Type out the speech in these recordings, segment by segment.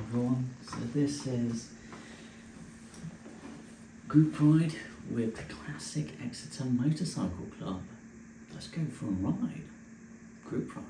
everyone, so this is group ride with the classic Exeter Motorcycle Club. Let's go for a ride. Group ride.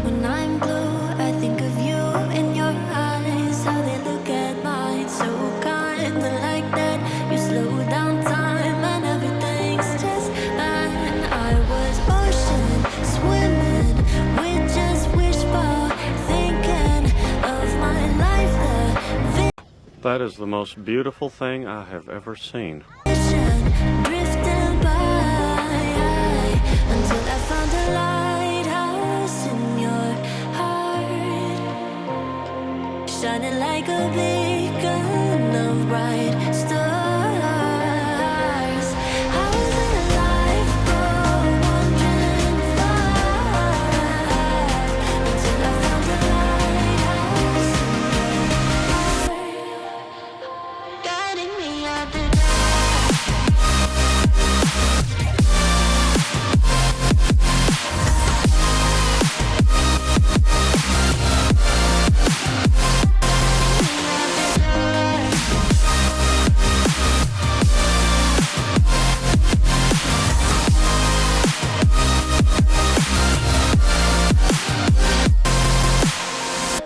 When I'm blue, I think of you in your eyes, how they look at mine, so kinda like that. You slow down time and everything's just fine. I was ocean swimming with just wishful thinking of my life. That is the most beautiful thing I have ever seen. Drifting by until I found a lighthouse in your heart, shining like a beacon of bright stars. I was alive for wandering far until I found a lighthouse in your heart, guiding me out the dark.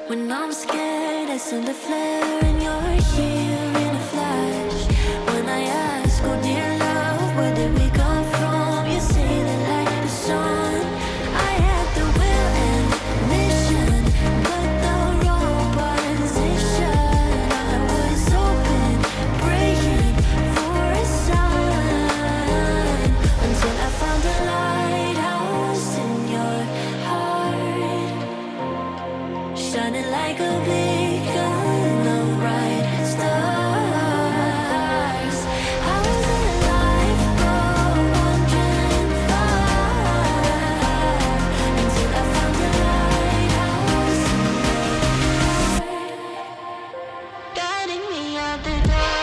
When I'm scared, I send a flare and you're here in a flash. When I ask, oh dear love, where did we come from? You say the light is on. I had the will and mission, but the wrong position. I was open, praying for a sign until I found a lighthouse in your heart, shining like a beacon of bright stars. I was alive for wandering far until I found a lighthouse in your heart, guiding me out the dark.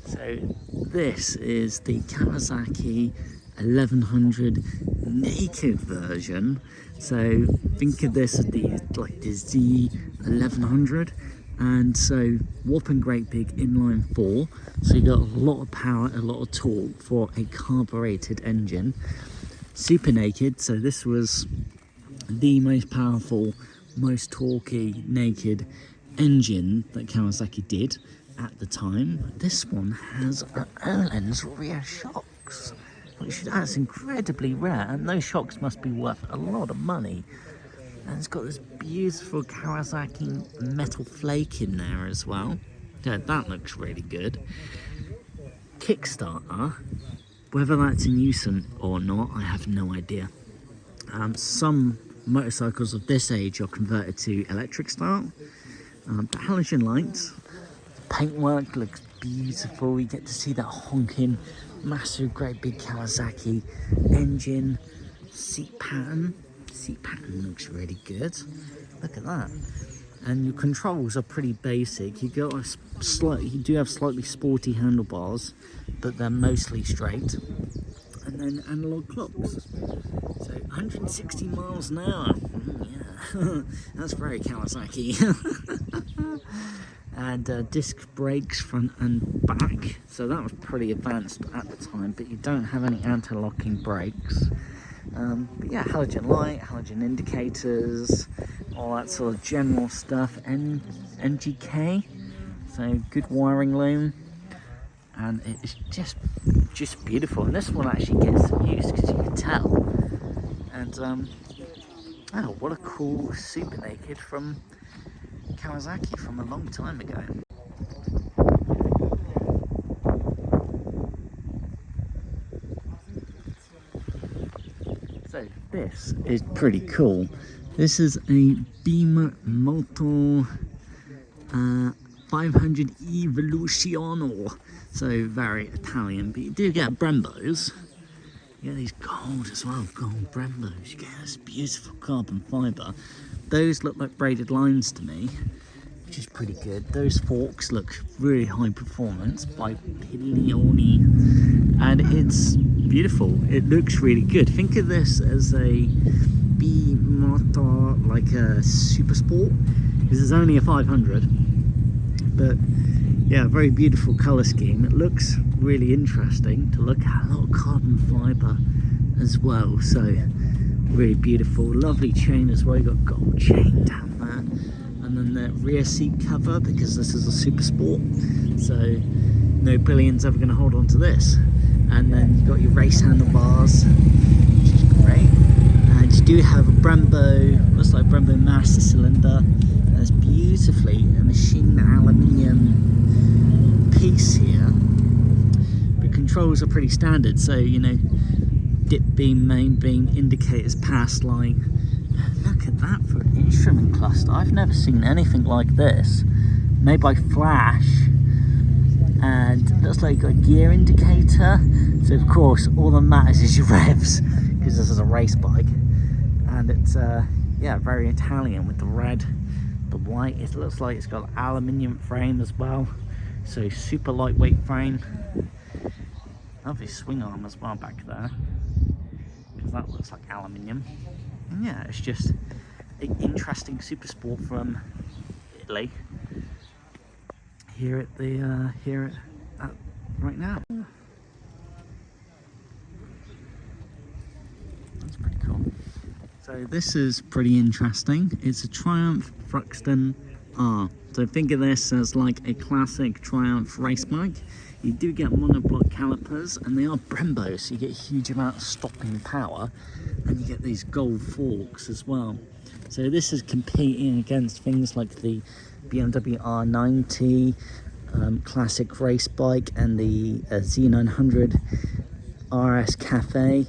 So this is the Kawasaki 1100 naked version. So think of this as the Z 1100, and so whopping great big inline 4. So you got a lot of power, a lot of torque for a carbureted engine. Super naked. So this was the most powerful, most torquey naked engine that Kawasaki did at the time. This one has Öhlins rear shocks, which that's incredibly rare, and those shocks must be worth a lot of money. And it's got this beautiful Kawasaki metal flake in there as well. Yeah, that looks really good. Kickstarter, whether that's in use or not, I have no idea. Some motorcycles of this age are converted to electric start. The halogen lights, paintwork looks beautiful. You get to see that honking, massive, great big Kawasaki engine. Seat pattern looks really good. Look at that. And your controls are pretty basic. You do have slightly sporty handlebars, but they're mostly straight. And then analog clocks. So 160 miles an hour. Yeah, that's very Kawasaki. And disc brakes front and back, so that was pretty advanced at the time, but you don't have any anti-locking brakes. But yeah, halogen light, halogen indicators, all that sort of general stuff. NGK, so good wiring loom, and it's just beautiful. And this one actually gets some use, because you can tell. And Wow, what a cool Super Naked from Kawasaki from a long time ago. So this is pretty cool. This is a Beam Moto 500 Evoluciono. So very Italian, but you do get Brembos. You get these gold as well, gold Brembos. You get this beautiful carbon fibre. Those look like braided lines to me, which is pretty good. Those forks look really high performance by Pilioni, and it's beautiful. It looks really good. Think of this as a B Motor, like a Super Sport, because it's only a 500. But yeah, very beautiful colour scheme. It looks really interesting to look at. A lot of carbon fibre as well, so really beautiful. Lovely chain as well. You got gold chain down there, and then the rear seat cover, because this is a Super Sport, so no billion's ever going to hold on to this. And then you've got your race handlebars, which is great. And you do have a Brembo, looks like Brembo master cylinder. There's beautifully a machined aluminium piece here. But controls are pretty standard, so you know, dip beam, main beam, indicators, pass light. Look at that for an instrument cluster. I've never seen anything like this. Made by Flash. And it looks like you've got a gear indicator. So of course all that matters is your revs, because this is a race bike. And it's yeah, very Italian with the red, the white. It looks like it's got an aluminium frame as well, so super lightweight frame. Lovely swing arm as well back there, because that looks like aluminium. And yeah, it's just an interesting Super Sport from Italy here at the right now. That's pretty cool. So this is pretty interesting. It's a Triumph Thruxton R. So think of this as like a classic Triumph race bike. You do get monoblock calipers, and they are Brembo, so you get a huge amount of stopping power, and you get these gold forks as well. So this is competing against things like the BMW R90 classic race bike, and the Z900 RS Cafe.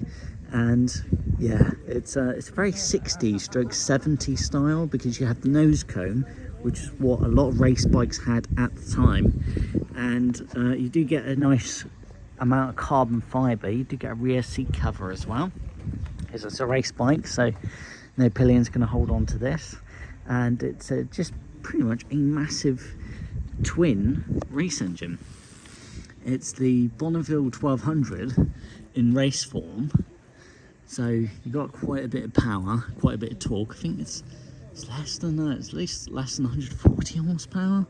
And yeah, it's a very 60s stroke 70s style, because you have the nose cone, which is what a lot of race bikes had at the time. And you do get a nice amount of carbon fibre. You do get a rear seat cover as well, because it's a race bike, so no pillion's going to hold on to this. And it's just pretty much a massive twin race engine. It's the Bonneville 1200 in race form. So you've got quite a bit of power, quite a bit of torque. I think it's less than that, it's at least less than 140 horsepower.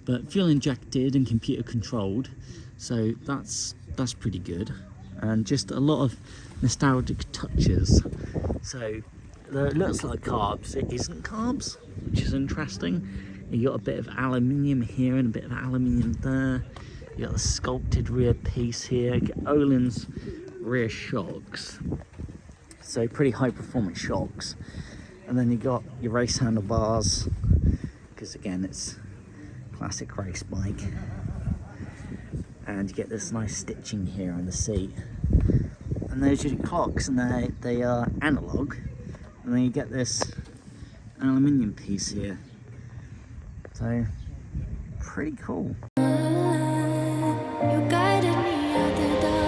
But fuel injected and computer controlled, so that's pretty good. And just a lot of nostalgic touches. So though it looks like carbs, it isn't carbs, which is interesting. You got a bit of aluminium here and a bit of aluminium there. You got the sculpted rear piece here. You get Öhlins rear shocks, so pretty high performance shocks. And then you got your race handlebars, because again it's classic race bike. And you get this nice stitching here on the seat. And those are your clocks, and they are analog. And then you get this aluminium piece here. So pretty cool. You guided me out the dark.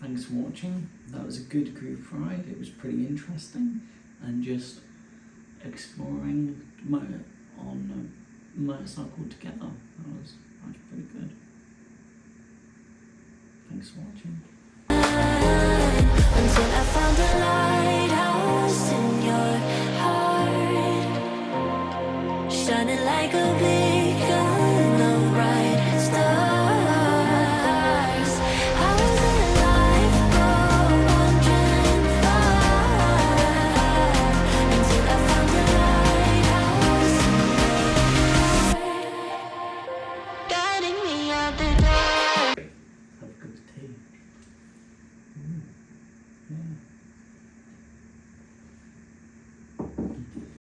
Thanks for watching. That was a good group ride. It was pretty interesting, and just exploring on a motorcycle together. That was pretty good. Thanks for watching. Until I found a lighthouse in your heart, shining like a